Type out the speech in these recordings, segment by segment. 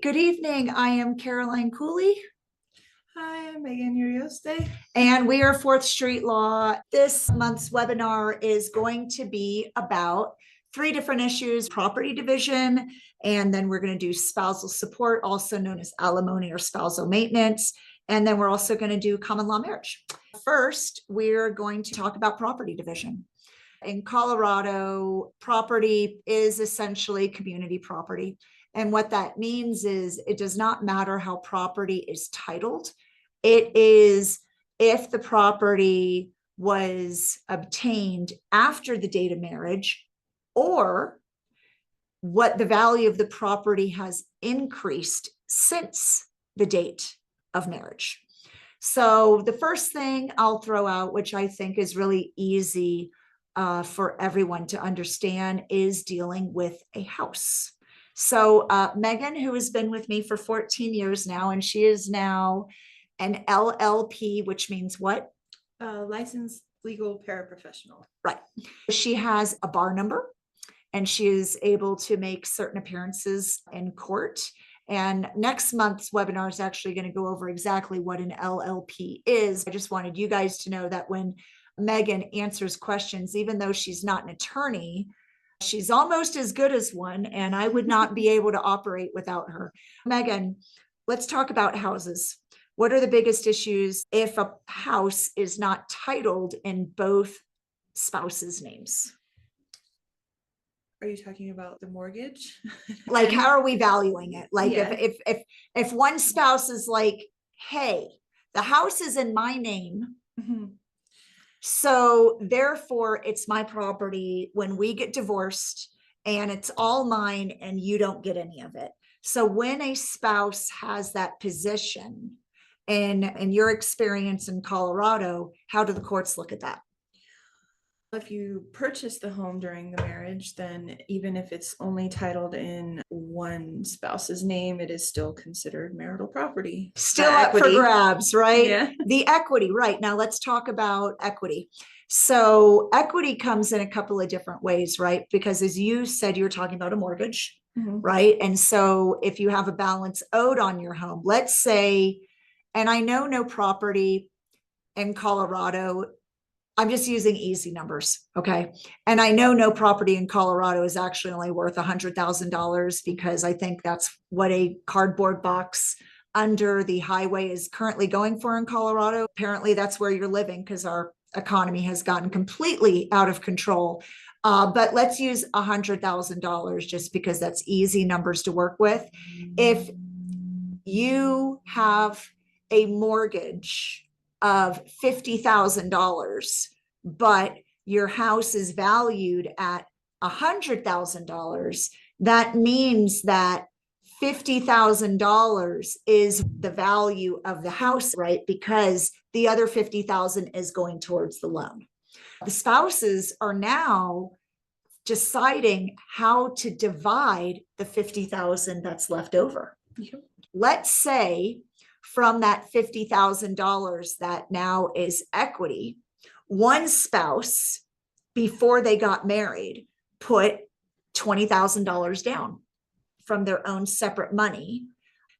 Good evening. I am Caroline Cooley, Hi, I'm Megan Urioste. and we are Fourth Street Law. This month's webinar is going to be about three different issues: property division, and then we're going to do spousal support, also known as alimony or spousal maintenance. And then we're also going to do common law marriage. First, we're going to talk about property division. In Colorado, property is essentially community property. And what that means is it does not matter how property is titled. It is if the property was obtained after the date of marriage, or what the value of the property has increased since the date of marriage. So the first thing I'll throw out, which I think is really easy for everyone to understand, is dealing with a house. So Megan, who has been with me for 14 years now, and she is now an LLP, which means what? Licensed legal paraprofessional. Right. She has a bar number, and she is able to make certain appearances in court. And next month's webinar is actually going to go over exactly what an LLP is. I just wanted you guys to know that when Megan answers questions, even though she's not an attorney, she's almost as good as one, and I would not be able to operate without her. Megan, let's talk about houses. What are the biggest issues if a house is not titled in both spouses' names? Are you talking about the mortgage? Like, how are we valuing it? Like, Yeah. if one spouse is like, hey, the house is in my name, so therefore it's my property when we get divorced, and it's all mine and you don't get any of it. So when a spouse has that position, in your experience in Colorado, how do the courts look at that? If you purchase the home during the marriage, then even if it's only titled in one spouse's name, it is still considered marital property. Still up for grabs, right? Yeah. The equity, right. Now let's talk about equity. So equity comes in a couple of different ways, right? Because as you said, you were talking about a mortgage, right? And so if you have a balance owed on your home, let's say, and I know no property in Colorado, I'm just using easy numbers, okay? And I know no property in Colorado is actually only worth $100,000, because I think that's what a cardboard box under the highway is currently going for in Colorado. Apparently that's where you're living, because our economy has gotten completely out of control. But let's use $100,000 just because that's easy numbers to work with. If you have a mortgage of $50,000, but your house is valued at $100,000, that means that $50,000 is the value of the house, right? Because the other $50,000 is going towards the loan. The spouses are now deciding how to divide the $50,000 that's left over. Yep. Let's say from that $50,000 that now is equity, one spouse, before they got married, put $20,000 down from their own separate money.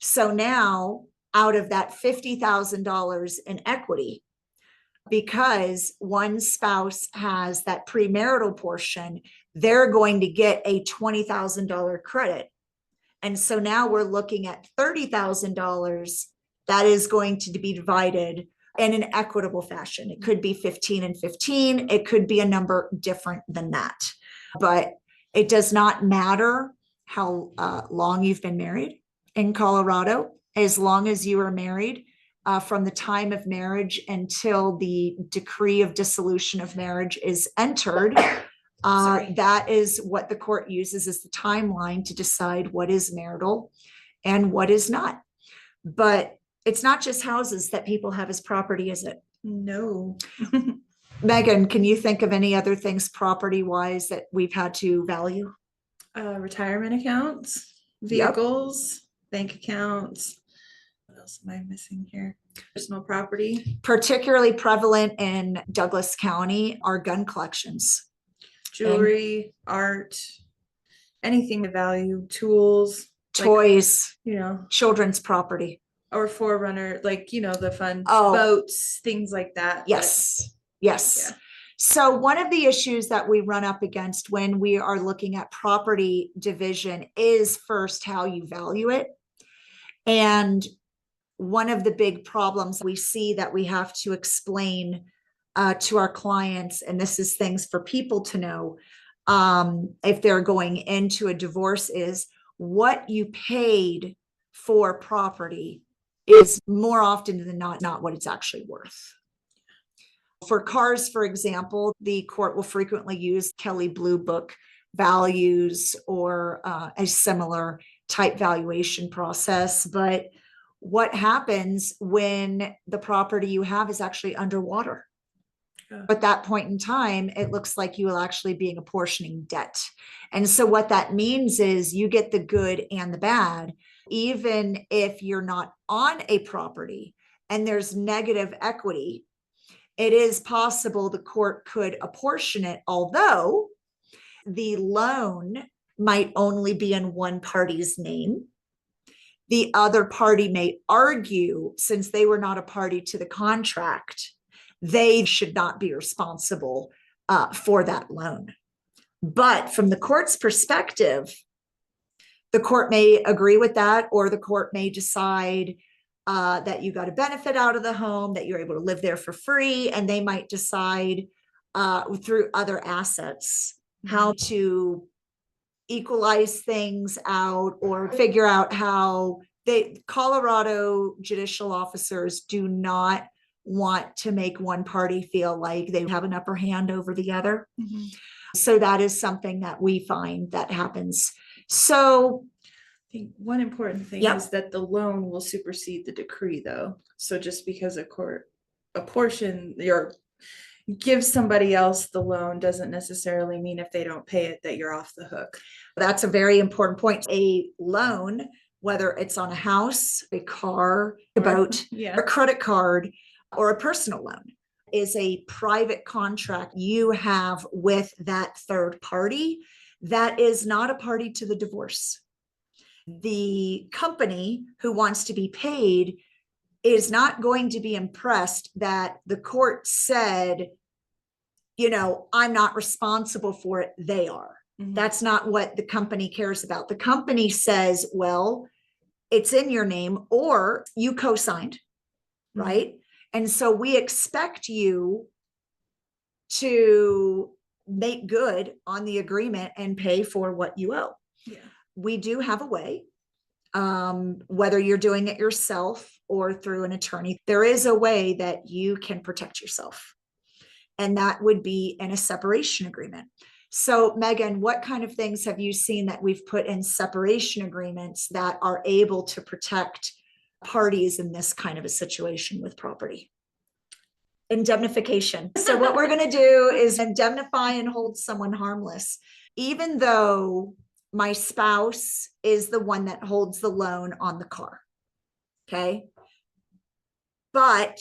So now, out of that $50,000 in equity, because one spouse has that premarital portion, they're going to get a $20,000 credit. And so now we're looking at $30,000 that is going to be divided in an equitable fashion. It could be 15 and 15. It could be a number different than that. But it does not matter how long you've been married in Colorado, as long as you are married from the time of marriage until the decree of dissolution of marriage is entered. That is what the court uses as the timeline to decide what is marital and what is not. But it's not just houses that people have as property, is it? No. Megan, can you think of any other things property-wise that we've had to value? Retirement accounts, vehicles, bank accounts. What else am I missing here? Personal property. Particularly prevalent in Douglas County are gun collections. Jewelry, art, anything of value, tools. toys, like, children's property. or forerunner, like, the fun Oh. boats, things like that. Yes. Yes. Yeah. So one of the issues that we run up against when we are looking at property division is first how you value it. And one of the big problems we see that we have to explain to our clients, and this is things for people to know if they're going into a divorce, is what you paid for property is more often than not what it's actually worth. For cars, for example, the court will frequently use Kelley Blue Book values or a similar type valuation process. But what happens when the property you have is actually underwater? At that point in time, it looks like you will actually be apportioning debt. And so what that means is you get the good and the bad, even if you're not on a property and there's negative equity. It is possible the court could apportion it, although the loan might only be in one party's name. The other party may argue, since they were not a party to the contract, they should not be responsible for that loan. But from the court's perspective, the court may agree with that, or the court may decide that you got a benefit out of the home, that you're able to live there for free, and they might decide through other assets how to equalize things out or figure out how Colorado judicial officers do not want to make one party feel like they have an upper hand over the other. Mm-hmm. So that is something that we find that happens. So I think one important thing is that the loan will supersede the decree, though. So just because a court apportion or give somebody else the loan doesn't necessarily mean if they don't pay it that you're off the hook. That's a very important point. A loan, whether it's on a house, a car, a boat, a credit card, or a personal loan, is a private contract you have with that third party that is not a party to the divorce. The company who wants to be paid is not going to be impressed that the court said, I'm not responsible for it. They are. Mm-hmm. That's not what the company cares about. The company says, well, it's in your name or you co-signed, mm-hmm. right? And so we expect you to make good on the agreement and pay for what you owe. Yeah. We do have a way, whether you're doing it yourself or through an attorney, there is a way that you can protect yourself. And that would be in a separation agreement. So Megan, what kind of things have you seen that we've put in separation agreements that are able to protect parties in this kind of a situation with property? Indemnification. So what we're going to do is indemnify and hold someone harmless, even though my spouse is the one that holds the loan on the car. Okay. But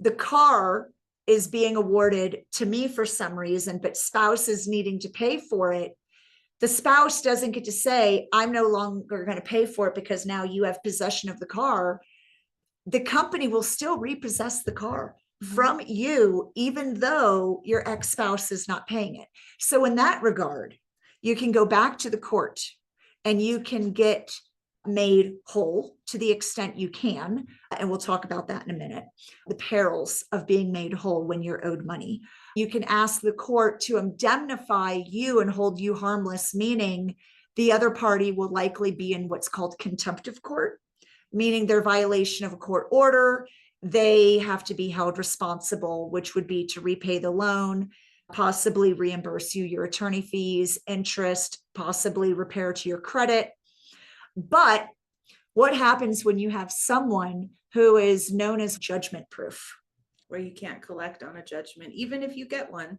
the car is being awarded to me for some reason, but spouse is needing to pay for it. The spouse doesn't get to say, I'm no longer going to pay for it because now you have possession of the car. The company will still repossess the car from you, even though your ex-spouse is not paying it. So in that regard, you can go back to the court and you can get made whole to the extent you can. And we'll talk about that in a minute. The perils of being made whole when you're owed money. You can ask the court to indemnify you and hold you harmless, meaning the other party will likely be in what's called contempt of court, meaning their violation of a court order. They have to be held responsible, which would be to repay the loan, possibly reimburse you your attorney fees, interest, possibly repair to your credit. But what happens when you have someone who is known as judgment proof? Where you can't collect on a judgment, even if you get one.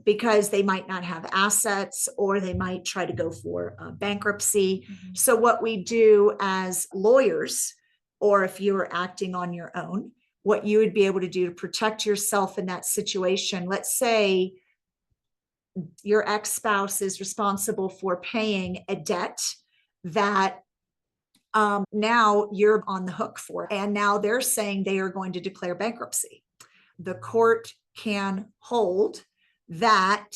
Because they might not have assets or they might try to go for bankruptcy. Mm-hmm. So what we do as lawyers, or if you were acting on your own, what you would be able to do to protect yourself in that situation, let's say your ex-spouse is responsible for paying a debt that now you're on the hook for it. And now they're saying they are going to declare bankruptcy. The court can hold that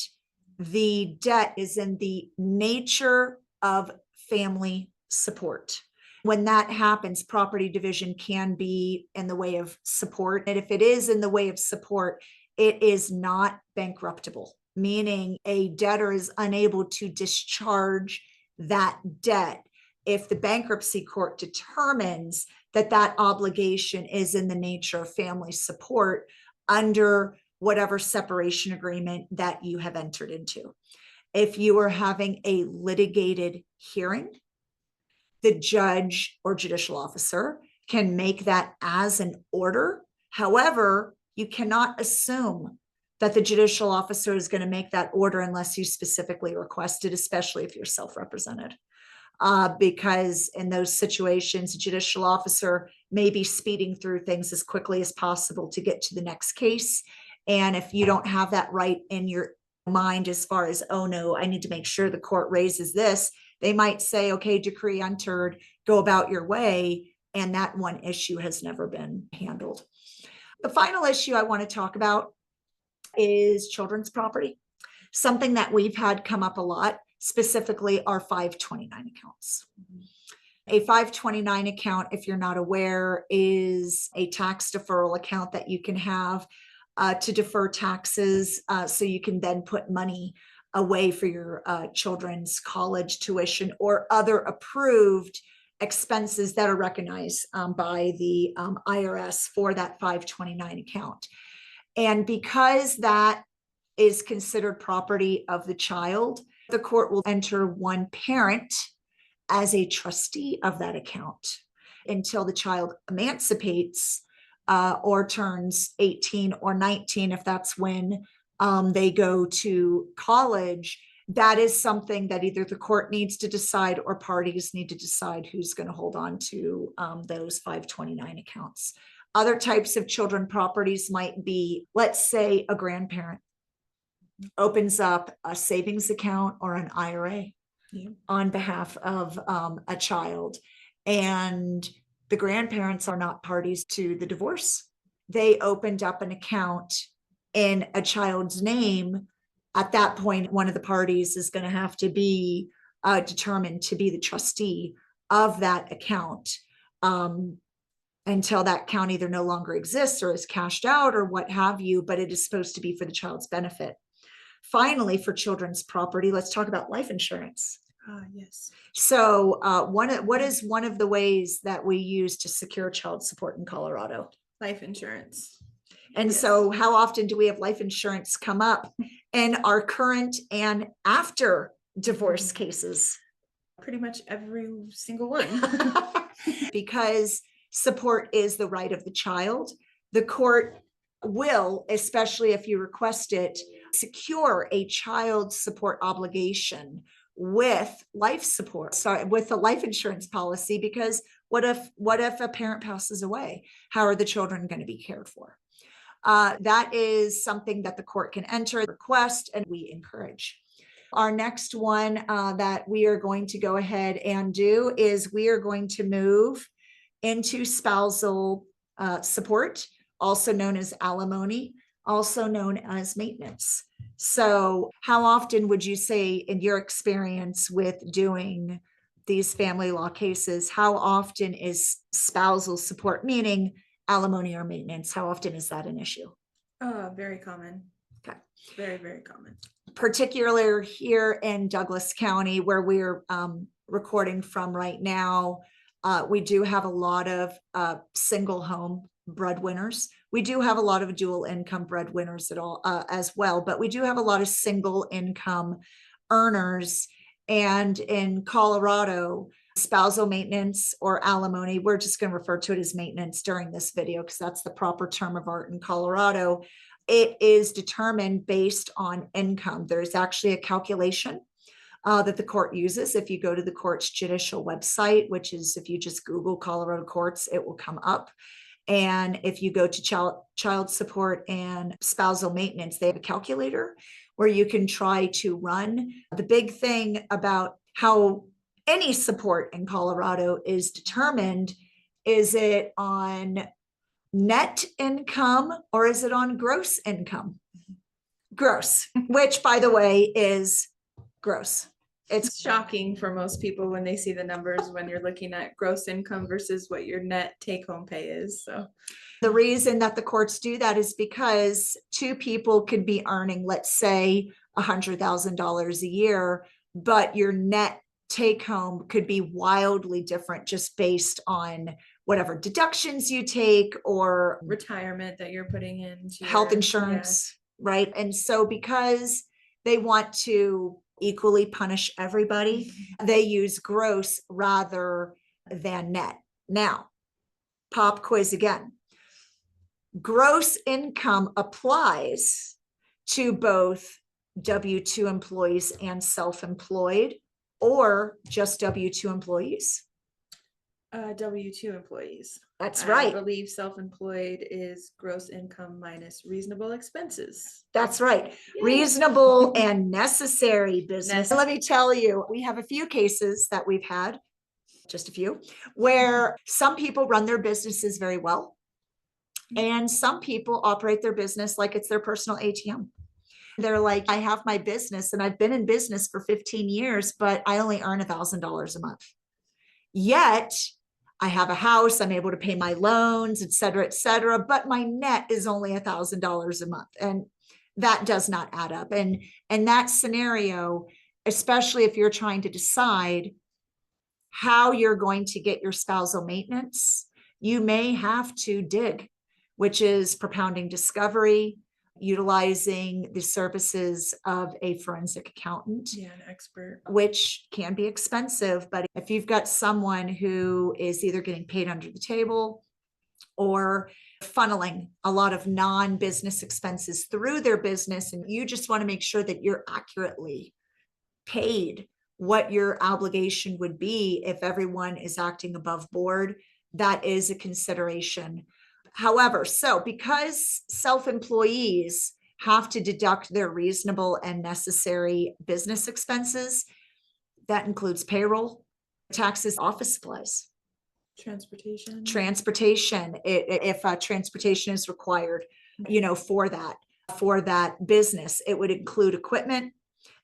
the debt is in the nature of family support. When that happens, property division can be in the way of support. And if it is in the way of support, it is not bankruptable, meaning a debtor is unable to discharge that debt if the bankruptcy court determines that that obligation is in the nature of family support under whatever separation agreement that you have entered into. If you are having a litigated hearing, the judge or judicial officer can make that as an order. However, you cannot assume that the judicial officer is going to make that order unless you specifically request it, especially if you're self-represented. Because in those situations, a judicial officer may be speeding through things as quickly as possible to get to the next case. And if you don't have that right in your mind as far as, oh no, I need to make sure the court raises this, they might say, okay, decree entered, go about your way. And that one issue has never been handled. The final issue I want to talk about is children's property, something that we've had come up a lot, specifically our 529 accounts. A 529 account, if you're not aware, is a tax deferral account that you can have to defer taxes, so you can then put money away for your children's college tuition or other approved expenses that are recognized by the IRS for that 529 account. And because that is considered property of the child, the court will enter one parent as a trustee of that account until the child emancipates or turns 18 or 19, if that's when they go to college. That is something that either the court needs to decide or parties need to decide who's going to hold on to those 529 accounts. Other types of children properties might be, let's say a grandparent opens up a savings account or an IRA on behalf of a child, and the grandparents are not parties to the divorce. They opened up an account in a child's name. At that point, one of the parties is going to have to be determined to be the trustee of that account until that account either no longer exists or is cashed out or what have you, but it is supposed to be for the child's benefit. Finally, for children's property, let's talk about life insurance. Yes. So what is one of the ways that we use to secure child support in Colorado? Life insurance. And Yes. So how often do we have life insurance come up in our current and after divorce cases? Pretty much every single one. Because support is the right of the child. The court will, especially if you request it, secure a child support obligation with life support, with a life insurance policy, because what if a parent passes away? How are the children going to be cared for? That is something that the court can enter, request, and we encourage. Our next one that we are going to go ahead and do is we are going to move into spousal support, also known as alimony, also known as maintenance. So how often would you say, in your experience with doing these family law cases, how often is spousal support, meaning alimony or maintenance, how often is that an issue? Very common. Okay. Very, very common. Particularly here in Douglas County, where we're recording from right now, we do have a lot of single home breadwinners. We do have a lot of dual income breadwinners as well, but we do have a lot of single income earners. And in Colorado, spousal maintenance or alimony, we're just going to refer to it as maintenance during this video because that's the proper term of art in Colorado. It is determined based on income. There's actually a calculation that the court uses. If you go to the court's judicial website, which is, if you just Google Colorado courts, it will come up. And if you go to child support and spousal maintenance, they have a calculator where you can try to run. The big thing about how any support in Colorado is determined, is it on net income or is it on gross income? Gross, which by the way is gross. It's shocking for most people when they see the numbers when you're looking at gross income versus what your net take-home pay is. So the reason that the courts do that is because two people could be earning, let's say, $100,000 a year, but your net take home could be wildly different just based on whatever deductions you take or retirement that you're putting into health insurance, right? And so because they want to equally punish everybody, they use gross rather than net. Now, pop quiz again. Gross income applies to both W-2 employees and self-employed, or just W-2 employees? W-2 employees. That's right. I believe self-employed is gross income minus reasonable expenses. That's right. Yay. Reasonable and necessary business. Let me tell you, we have a few cases that we've had, just a few, where some people run their businesses very well. And some people operate their business like it's their personal ATM. They're like, I have my business and I've been in business for 15 years, but I only earn $1,000 a month. Yet I have a house, I'm able to pay my loans, et cetera, but my net is only $1,000 a month. And that does not add up. And that scenario, especially if you're trying to decide how you're going to get your spousal maintenance, you may have to dig, which is propounding discovery, utilizing the services of a forensic accountant. Yeah, an expert. Which can be expensive, but if you've got someone who is either getting paid under the table or funneling a lot of non-business expenses through their business, and you just want to make sure that you're accurately paid what your obligation would be if everyone is acting above board, that is a consideration. However, so because self-employees have to deduct their reasonable and necessary business expenses, that includes payroll, taxes, office supplies, transportation, if transportation is required, for that business, it would include equipment,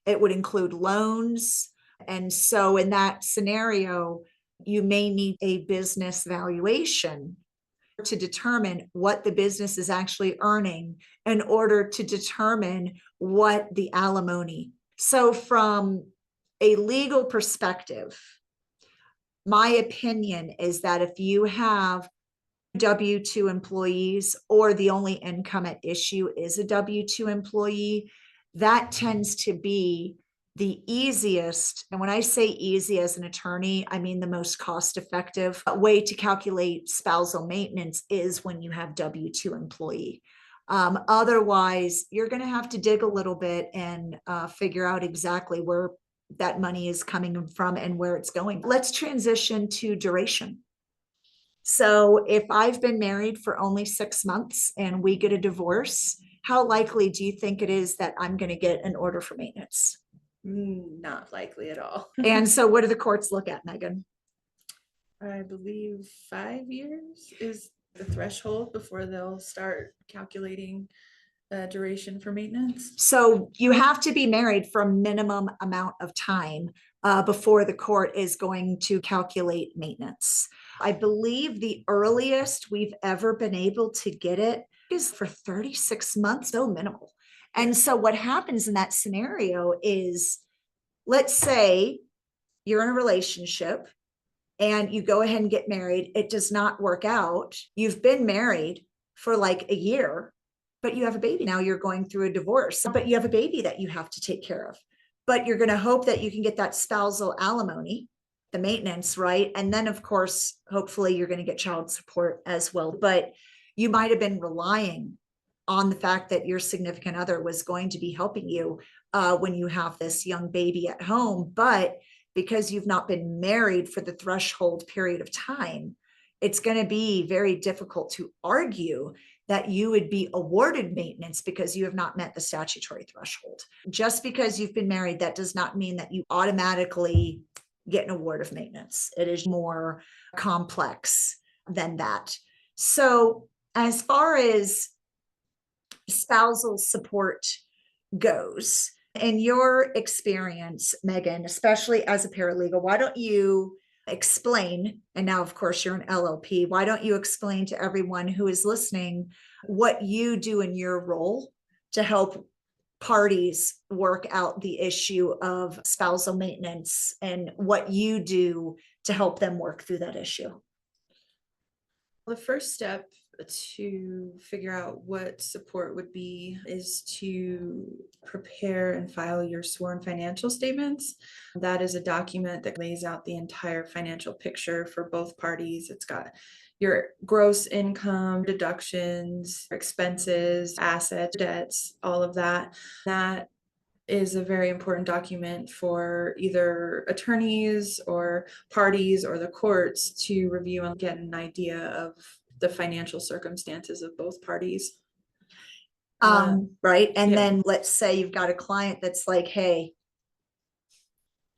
it would include loans. And so in that scenario, you may need a business valuation to determine what the business is actually earning in order to determine what the alimony. So from a legal perspective, my opinion is that if you have W-2 employees or the only income at issue is a W-2 employee, that tends to be the easiest, and when I say easy as an attorney, I mean the most cost-effective way to calculate spousal maintenance is when you have W-2 employee. Otherwise, you're going to have to dig a little bit and figure out exactly where that money is coming from and where it's going. Let's transition to duration. So if I've been married for only 6 months and we get a divorce, how likely do you think it is that I'm going to get an order for maintenance? Not likely at all. And so what do the courts look at, Megan? I believe 5 years is the threshold before they'll start calculating duration for maintenance. So you have to be married for a minimum amount of time before the court is going to calculate maintenance. I believe the earliest we've ever been able to get it is for 36 months, so minimal. And so what happens in that scenario is, let's say you're in a relationship and you go ahead and get married. It does not work out. You've been married for like a year, but you have a baby. Now you're going through a divorce, but you have a baby that you have to take care of. But you're going to hope that you can get that spousal alimony, the maintenance, right? And then, of course, hopefully you're going to get child support as well. But you might have been relying on the fact that your significant other was going to be helping you when you have this young baby at home. But because you've not been married for the threshold period of time, it's going to be very difficult to argue that you would be awarded maintenance because you have not met the statutory threshold. Just because you've been married, that does not mean that you automatically get an award of maintenance. It is more complex than that. So as far as spousal support goes, in your experience, Megan, especially as a paralegal, why don't you explain, and now of course you're an LLP, why don't you explain to everyone who is listening what you do in your role to help parties work out the issue of spousal maintenance and what you do to help them work through that issue? The first step to figure out what support would be is to prepare and file your sworn financial statements. That is a document that lays out the entire financial picture for both parties. It's got your gross income, deductions, expenses, assets, debts, all of that. That is a very important document for either attorneys or parties or the courts to review and get an idea of the financial circumstances of both parties. Right. And yeah. then let's say you've got a client that's like, hey,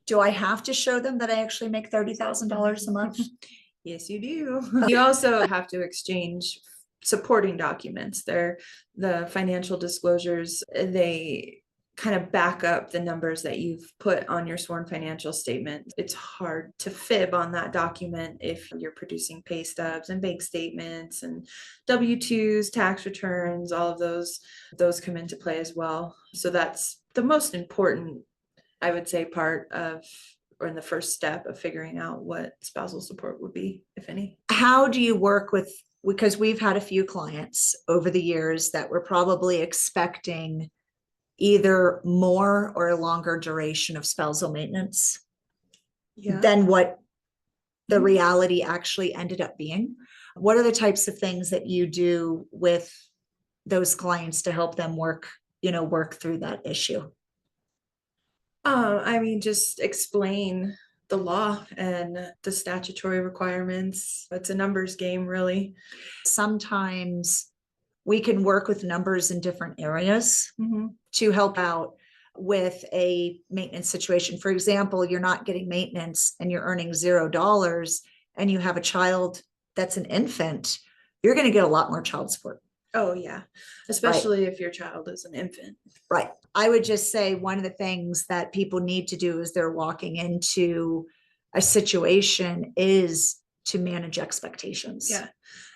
do I have to show them that I actually make $30,000 a month? Yes, you do. You also have to exchange supporting documents. They're the financial disclosures. They kind of back up the numbers that you've put on your sworn financial statement. It's hard to fib on that document if you're producing pay stubs and bank statements and W-2s, tax returns, all of those come into play as well. So that's the most important, I would say, part of, or in the first step of figuring out what spousal support would be, if any. How do you work with, because we've had a few clients over the years that were probably expecting either more or a longer duration of spousal maintenance than what the reality actually ended up being. What are the types of things that you do with those clients to help them work through that issue? I mean, just explain the law and the statutory requirements. It's a numbers game, really. Sometimes we can work with numbers in different areas to help out with a maintenance situation. For example, you're not getting maintenance and you're earning $0 and you have a child that's an infant, you're going to get a lot more child support. Oh yeah, especially if your child is an infant. Right. I would just say one of the things that people need to do as they're walking into a situation is to manage expectations. Yeah.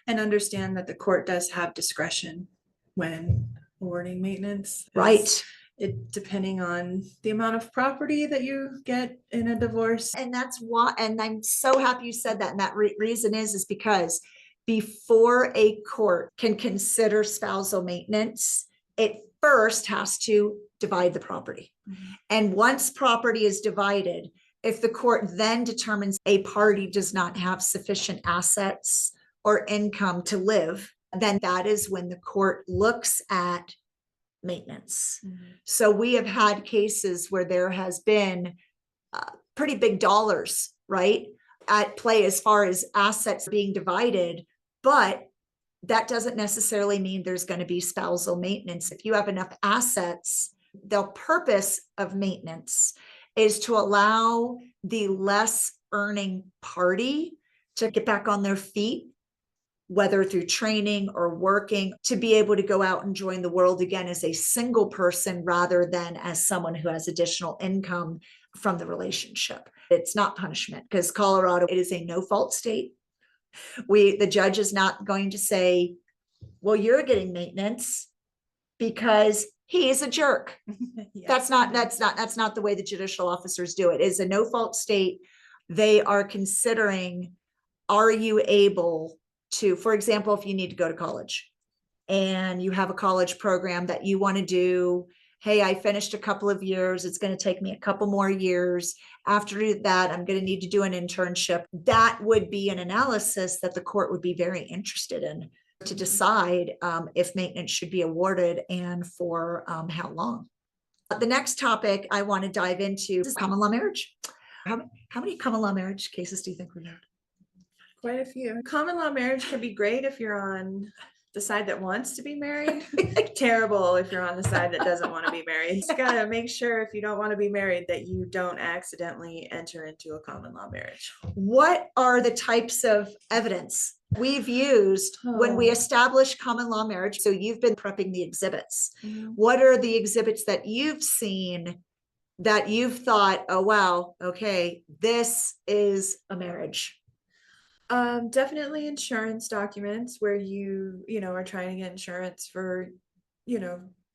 And understand that the court does have discretion when awarding maintenance. Right. It depending on the amount of property that you get in a divorce. And that's why, and I'm so happy you said that. And that reason is because before a court can consider spousal maintenance, it first has to divide the property. And once property is divided, if the court then determines a party does not have sufficient assets or income to live, then that is when the court looks at maintenance. So we have had cases where there has been pretty big dollars, right, at play as far as assets being divided, but that doesn't necessarily mean there's going to be spousal maintenance. If you have enough assets, the purpose of maintenance is to allow the less earning party to get back on their feet, whether through training or working, to be able to go out and join the world again as a single person rather than as someone who has additional income from the relationship. It's not punishment because Colorado, it is a no-fault state. The judge is not going to say, well, you're getting maintenance because he is a jerk. Yes. That's not the way the judicial officers do it. It's a no-fault state. They are considering, are you able to, for example, if you need to go to college and you have a college program that you want to do, hey, I finished a couple of years, it's going to take me a couple more years. After that, I'm going to need to do an internship. That would be an analysis that the court would be very interested in to decide if maintenance should be awarded and for how long. The next topic I want to dive into is common law marriage. How many common law marriage cases do you think we've had? Quite a few. Common law marriage can be great if you're on the side that wants to be married. Terrible if you're on the side that doesn't want to be married. You gotta make sure if you don't want to be married that you don't accidentally enter into a common law marriage. What are the types of evidence we've used when we establish common law marriage? So you've been prepping the exhibits. What are the exhibits that you've seen that you've thought, oh, wow, okay, this is a marriage? Definitely insurance documents where you are trying to get insurance for,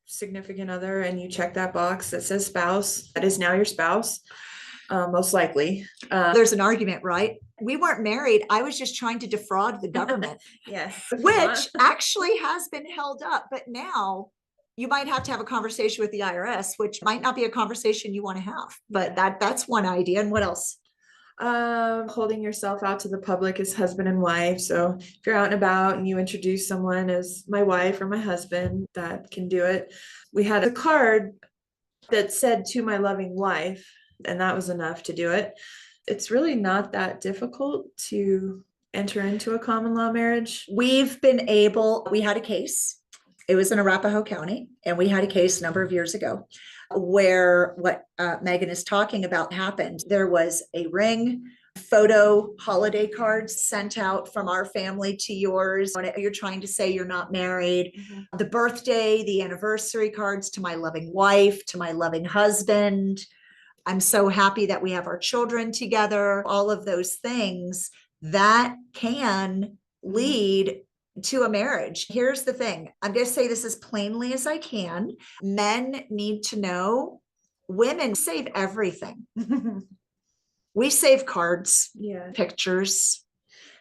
significant other, and you check that box that says spouse. That is now your spouse, most likely. There's an argument, right? We weren't married. I was just trying to defraud the government. Yes. Which actually has been held up. But now you might have to have a conversation with the IRS, which might not be a conversation you want to have. But that's one idea. And what else? Holding yourself out to the public as husband and wife. So if you're out and about and you introduce someone as my wife or my husband, that can do it. We had a card that said "to my loving wife," and that was enough to do it. It's really not that difficult to enter into a common law marriage. We had a case. It was in Arapahoe County, and we had a case a number of years ago where what Megan is talking about happened. There was a ring, photo, holiday cards sent out from our family to yours. You're trying to say you're not married. The birthday, the anniversary cards to my loving wife, to my loving husband. I'm so happy that we have our children together. All of those things that can lead to a marriage. Here's the thing. I'm going to say this as plainly as I can. Men need to know women save everything. We save cards, pictures.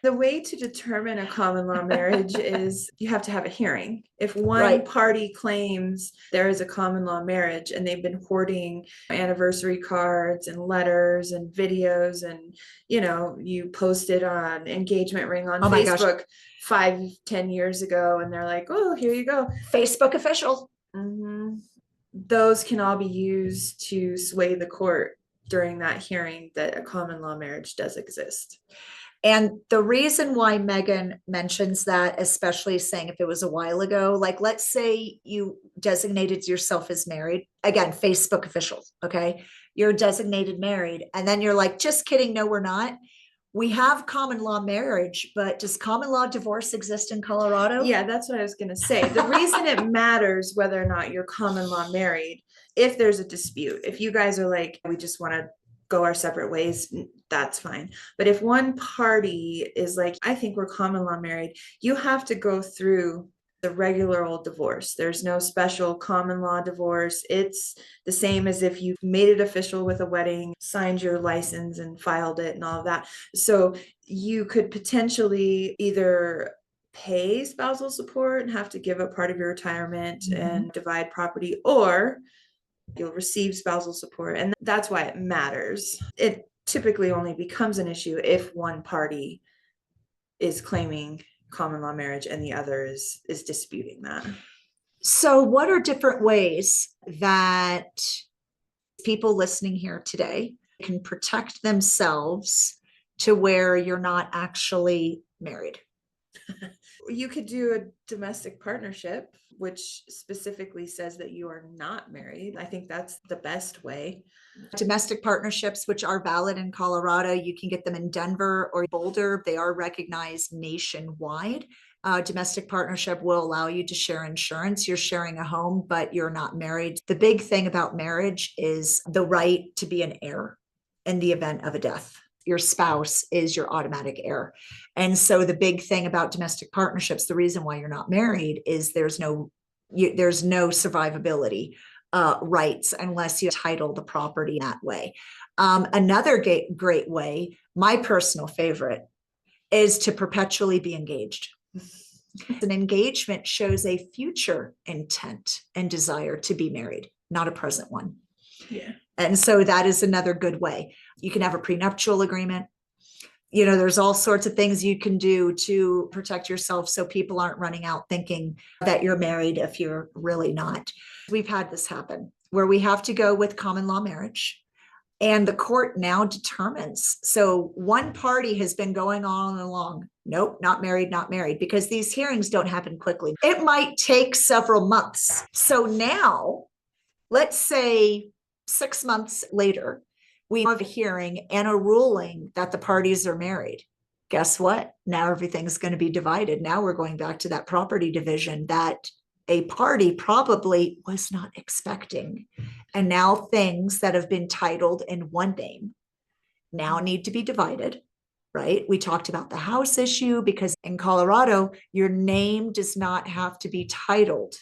The way to determine a common law marriage is you have to have a hearing. If one party claims there is a common law marriage and they've been hoarding anniversary cards and letters and videos, and you posted an engagement ring on Facebook 5-10 years ago, and they're like, oh, here you go, Facebook official. Those can all be used to sway the court during that hearing that a common law marriage does exist. And the reason why Megan mentions that, especially saying if it was a while ago, like let's say you designated yourself as married, again, Facebook official, okay? You're designated married, and then you're like, just kidding, no, we're not. We have common law marriage, but does common law divorce exist in Colorado? Yeah, that's what I was going to say. The reason it matters whether or not you're common law married, if there's a dispute, if you guys are like, we just want to go our separate ways, that's fine. But if one party is like, I think we're common law married, you have to go through the regular old divorce. There's no special common law divorce. It's the same as if you made it official with a wedding, signed your license and filed it and all of that. So you could potentially either pay spousal support and have to give up part of your retirement and divide property, or you'll receive spousal support. And that's why it matters. It typically only becomes an issue if one party is claiming common law marriage and the other is disputing that. So what are different ways that people listening here today can protect themselves to where you're not actually married? You could do a domestic partnership, which specifically says that you are not married. I think that's the best way. Domestic partnerships, which are valid in Colorado, you can get them in Denver or Boulder. They are recognized nationwide. Domestic partnership will allow you to share insurance. You're sharing a home, but you're not married. The big thing about marriage is the right to be an heir in the event of a death. Your spouse is your automatic heir. And so the big thing about domestic partnerships, the reason why you're not married is there's no survivability rights unless you title the property that way. Another great way, my personal favorite, is to perpetually be engaged. An engagement shows a future intent and desire to be married, not a present one. Yeah. And so that is another good way. You can have a prenuptial agreement. There's all sorts of things you can do to protect yourself so people aren't running out thinking that you're married if you're really not. We've had this happen where we have to go with common law marriage. And the court now determines. So one party has been going on along. Nope, not married, not married, because these hearings don't happen quickly. It might take several months. So now, let's say 6 months later, we have a hearing and a ruling that the parties are married. Guess what? Now everything's going to be divided. Now we're going back to that property division that a party probably was not expecting. And now things that have been titled in one name now need to be divided, right? We talked about the house issue because in Colorado, your name does not have to be titled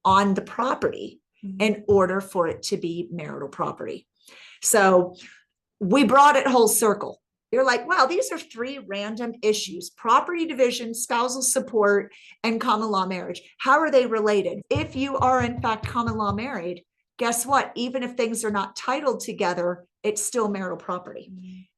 on the property in order for it to be marital property. So we brought it whole circle. You're like, wow, these are 3 random issues: property division, spousal support, and common law marriage. How are they related? If you are in fact common law married, guess what? Even if things are not titled together, it's still marital property.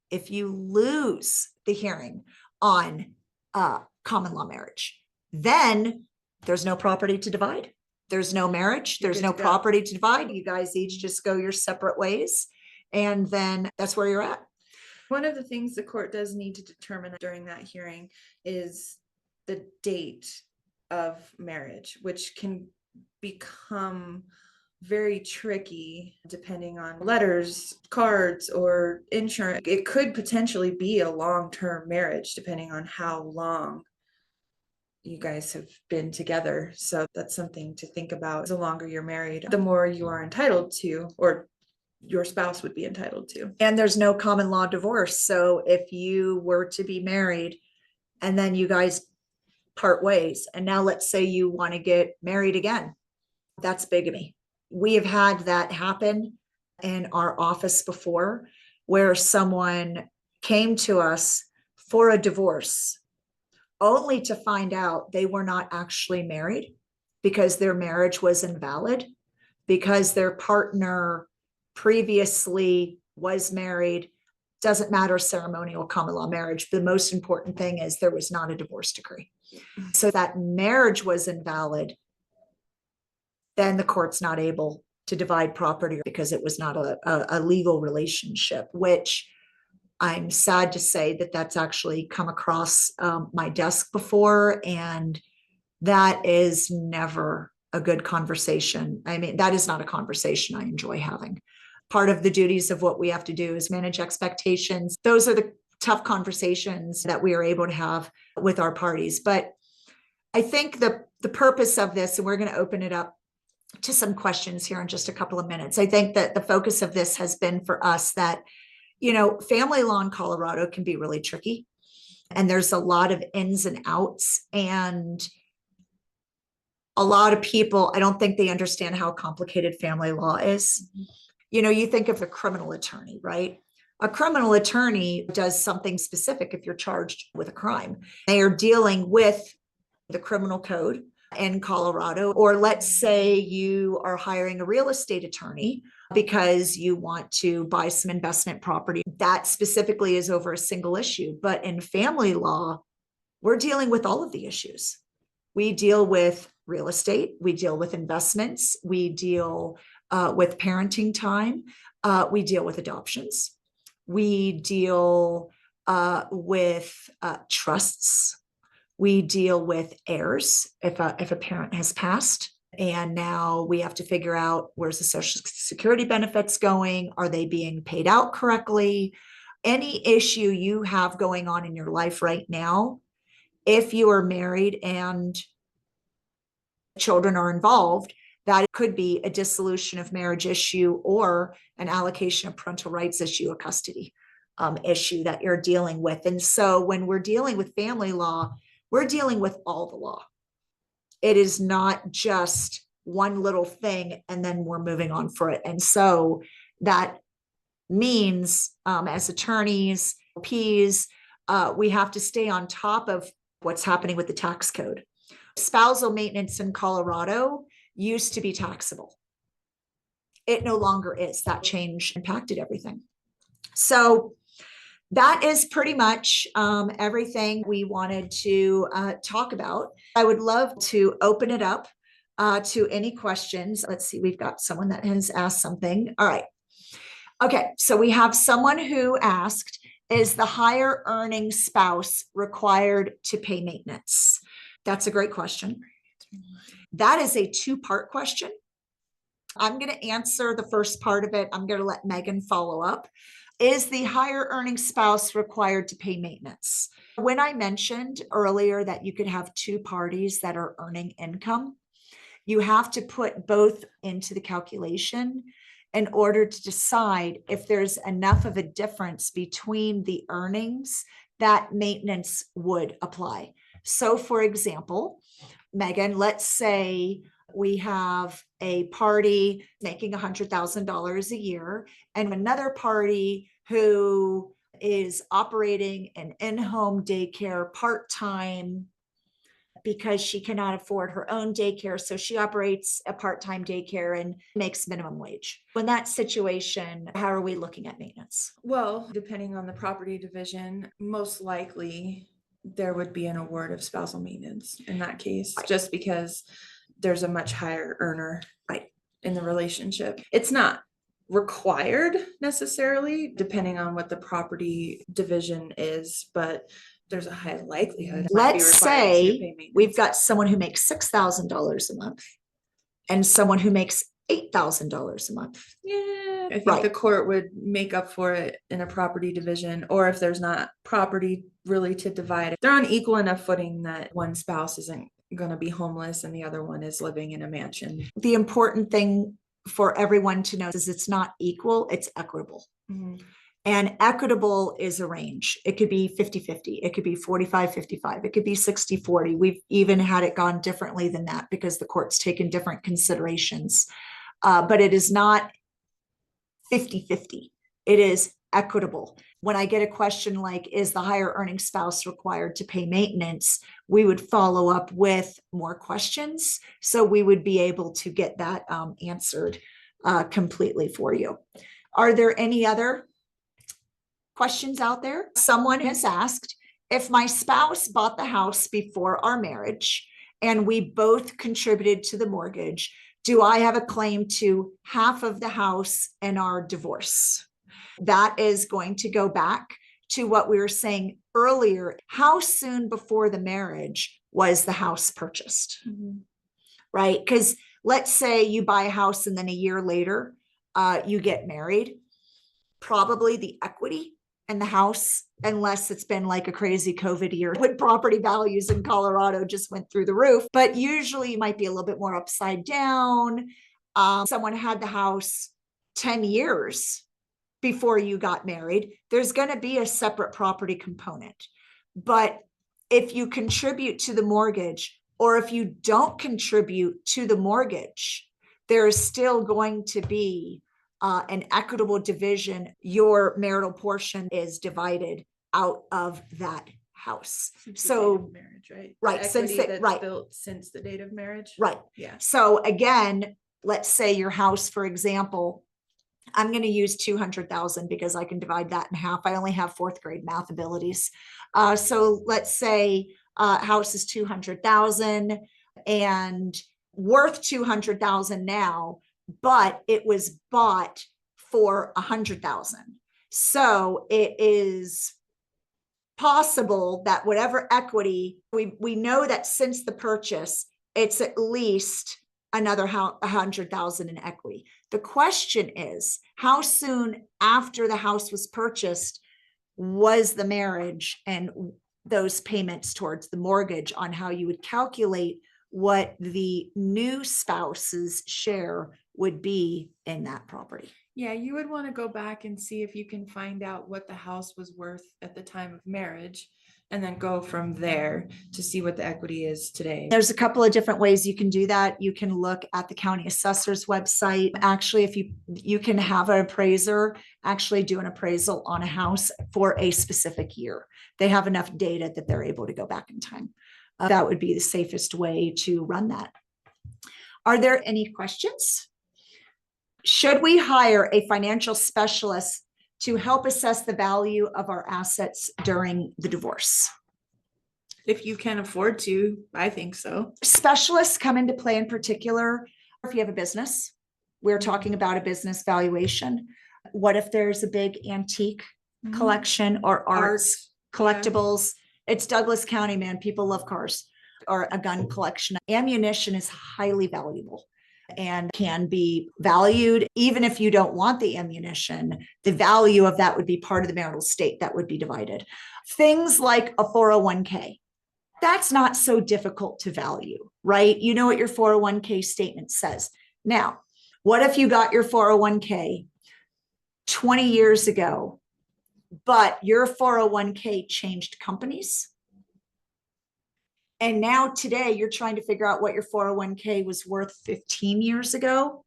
If you lose the hearing on common law marriage, then there's no property to divide. There's no marriage. There's no property to divide. You guys each just go your separate ways. And then that's where you're at. One of the things the court does need to determine during that hearing is the date of marriage, which can become very tricky depending on letters, cards, or insurance. It could potentially be a long-term marriage depending on how long you guys have been together. So that's something to think about. The longer you're married, the more you are entitled to, or your spouse would be entitled to. And there's no common law divorce. So if you were to be married and then you guys part ways, and now let's say you want to get married again, that's bigamy. We have had that happen in our office before, where someone came to us for a divorce only to find out they were not actually married because their marriage was invalid, because their partner previously was married. Doesn't matter, ceremonial common law marriage. The most important thing is there was not a divorce decree. So that marriage was invalid. Then the court's not able to divide property because it was not a legal relationship, which I'm sad to say that that's actually come across my desk before. And that is never a good conversation. I mean, that is not a conversation I enjoy having. Part of the duties of what we have to do is manage expectations. Those are the tough conversations that we are able to have with our parties. But I think the purpose of this, and we're going to open it up to some questions here in just a couple of minutes. I think that the focus of this has been for us that, you know, family law in Colorado can be really tricky. And there's a lot of ins and outs. And a lot of people, I don't think they understand how complicated family law is. You know, you think of a criminal attorney, right? A criminal attorney does something specific if you're charged with a crime. They are dealing with the criminal code in Colorado. Or let's say you are hiring a real estate attorney because you want to buy some investment property. That specifically is over a single issue. But in family law, we're dealing with all of the issues. We deal with real estate, we deal with investments, we deal with parenting time, we deal with adoptions, we deal with trusts, we deal with heirs if a parent has passed. And now we have to figure out, where's the Social Security benefits going? Are they being paid out correctly? Any issue you have going on in your life right now, if you are married and children are involved, that could be a dissolution of marriage issue or an allocation of parental rights issue, a custody issue that you're dealing with. And so when we're dealing with family law, we're dealing with all the law. It is not just one little thing and then we're moving on for it. And so that means as attorneys, Ps, we have to stay on top of what's happening with the tax code. Spousal maintenance in Colorado used to be taxable. It no longer is. That change impacted everything. So that is pretty much everything we wanted to talk about. I would love to open it up to any questions. Let's see, we've got someone that has asked something. All right. Okay, so we have someone who asked, is the higher earning spouse required to pay maintenance? That's a great question. That is a two-part question. I'm going to answer the first part of it. I'm going to let Megan follow up. Is the higher earning spouse required to pay maintenance? When I mentioned earlier that you could have two parties that are earning income, you have to put both into the calculation in order to decide if there's enough of a difference between the earnings that maintenance would apply. So for example, Megan, let's say we have a party making $100,000 a year and another party who is operating an in-home daycare part-time because she cannot afford her own daycare. So she operates a part-time daycare and makes minimum wage. In that situation, how are we looking at maintenance? Well, depending on the property division, most likely there would be an award of spousal maintenance in that case, Right. Just because there's a much higher earner Right. in the relationship. It's not required necessarily, depending on what the property division is, but there's a high likelihood. it might be Let's required to say pay maintenance. we've got someone who makes $6,000 a month and someone who makes $8,000 a month. Yeah, I think Right. the court would make up for it in a property division, or if there's not property really to divide, they're on equal enough footing that one spouse isn't going to be homeless and the other one is living in a mansion. The important thing for everyone to know is it's not equal, it's equitable. Mhm. And equitable is a range. It could be 50-50. It could be 45-55. It could be 60-40. We've even had it gone differently than that because the court's taken different considerations. But it is not 50-50. It is equitable. When I get a question like, is the higher earning spouse required to pay maintenance? We would follow up with more questions. So we would be able to get that answered completely for you. Are there any other questions out there? Someone has asked, if my spouse bought the house before our marriage and we both contributed to the mortgage, do I have a claim to half of the house in our divorce? That is going to go back to what we were saying earlier. How soon before the marriage was the house purchased? Mhm. Right? Because let's say you buy a house and then a year later, you get married. Probably the equity in the house, unless it's been like a crazy COVID year when property values in Colorado just went through the roof. But usually you might be a little bit more upside down. Someone had the house 10 years before you got married. There's going to be a separate property component. But if you contribute to the mortgage, or if you don't contribute to the mortgage, there is still going to be an equitable division. Your marital portion is divided out of that house. Since the So date of marriage, right? right, The since equity it- that's right. built since the date of marriage. right. Yeah. So again, let's say your house, for example, I'm going to use 200,000 because I can divide that in half. I only have fourth grade math abilities. So let's say house is 200,000 and worth 200,000 now, but it was bought for 100,000. So it is possible that whatever equity, we know that since the purchase, it's at least another 100,000 in equity. The question is, how soon after the house was purchased was the marriage and those payments towards the mortgage, on how you would calculate what the new spouse's share would be in that property. Yeah, you would want to go back and see if you can find out what the house was worth at the time of marriage, and then go from there to see what the equity is today. There's a couple of different ways you can do that. You can look at the county assessor's website. Actually, if you can have an appraiser actually do an appraisal on a house for a specific year. They have enough data that they're able to go back in time. That would be the safest way to run that. Are there any questions? Should we hire a financial specialist to help assess the value of our assets during the divorce? If you can afford to, I think so. Specialists come into play in particular if you have a business. We're talking about a business valuation. What if there's a big antique Mhm. collection or arts, yeah. collectibles? It's Douglas County, man. People love cars. Or a gun collection. Ammunition is highly valuable and can be valued. Even if you don't want the ammunition, the value of that would be part of the marital estate that would be divided. Things like a 401k. That's not so difficult to value, right? You know what your 401k statement says. Now, what if you got your 401k 20 years ago, but your 401k changed companies? And now today you're trying to figure out what your 401k was worth 15 years ago.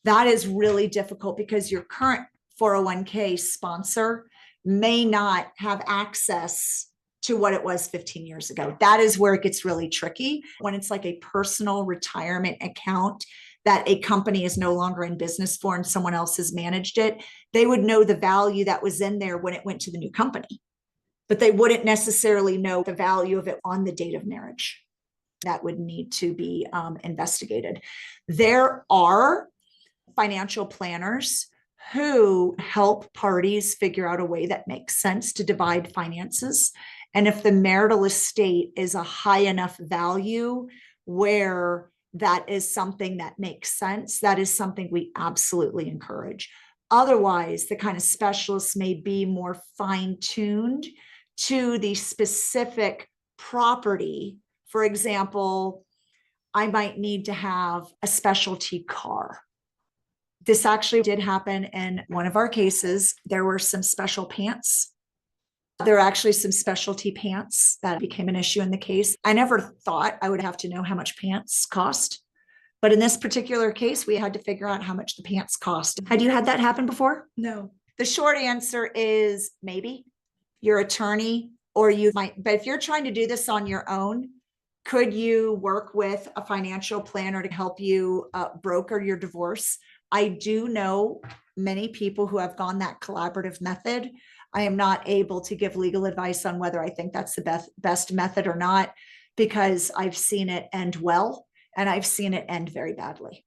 That is really difficult because your current 401k sponsor may not have access to what it was 15 years ago. That is where it gets really tricky when it's like a personal retirement account that a company is no longer in business for and someone else has managed it. They would know the value that was in there when it went to the new company, but they wouldn't necessarily know the value of it on the date of marriage. That would need to be investigated. There are financial planners who help parties figure out a way that makes sense to divide finances. And if the marital estate is a high enough value where that is something that makes sense, that is something we absolutely encourage. Otherwise, the kind of specialists may be more fine-tuned to the specific property. For example, I might need to have a specialty car. This actually did happen in one of our cases. There were some special pants. There are actually some specialty pants that became an issue in the case. I never thought I would have to know how much pants cost. But in this particular case, we had to figure out how much the pants cost. Had you had that happen before? No. The short answer is maybe. Your attorney, or you might, but if you're trying to do this on your own, could you work with a financial planner to help you broker your divorce? I do know many people who have gone that collaborative method. I am not able to give legal advice on whether I think that's the best method or not, because I've seen it end well, and I've seen it end very badly,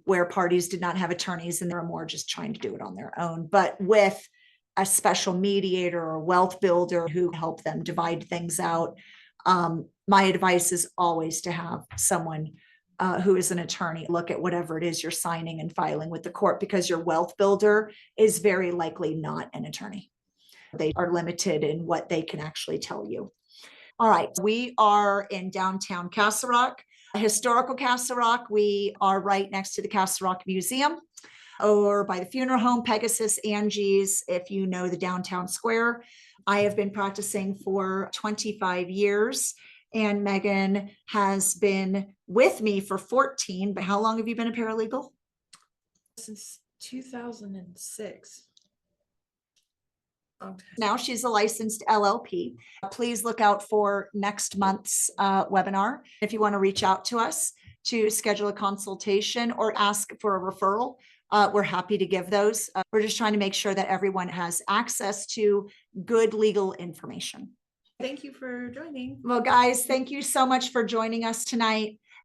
where parties did not have attorneys and they're more just trying to do it on their own. But with a special mediator or wealth builder who help them divide things out, my advice is always to have someone who is an attorney look at whatever it is you're signing and filing with the court, because your wealth builder is very likely not an attorney. They are limited in what they can actually tell you. All right, we are in downtown Castle Rock, historical Castle Rock. We are right next to the Castle Rock Museum, or by the funeral home, Pegasus, Angie's, if you know the downtown square. I have been practicing for 25 years, and Megan has been with me for 14. But how long have you been a paralegal? Since 2006. Okay. Now she's a licensed LLP. Please look out for next month's webinar. If you want to reach out to us to schedule a consultation or ask for a referral, we're happy to give those. We're just trying to make sure that everyone has access to good legal information. Thank you for joining. Well, guys, thank you so much for joining us tonight.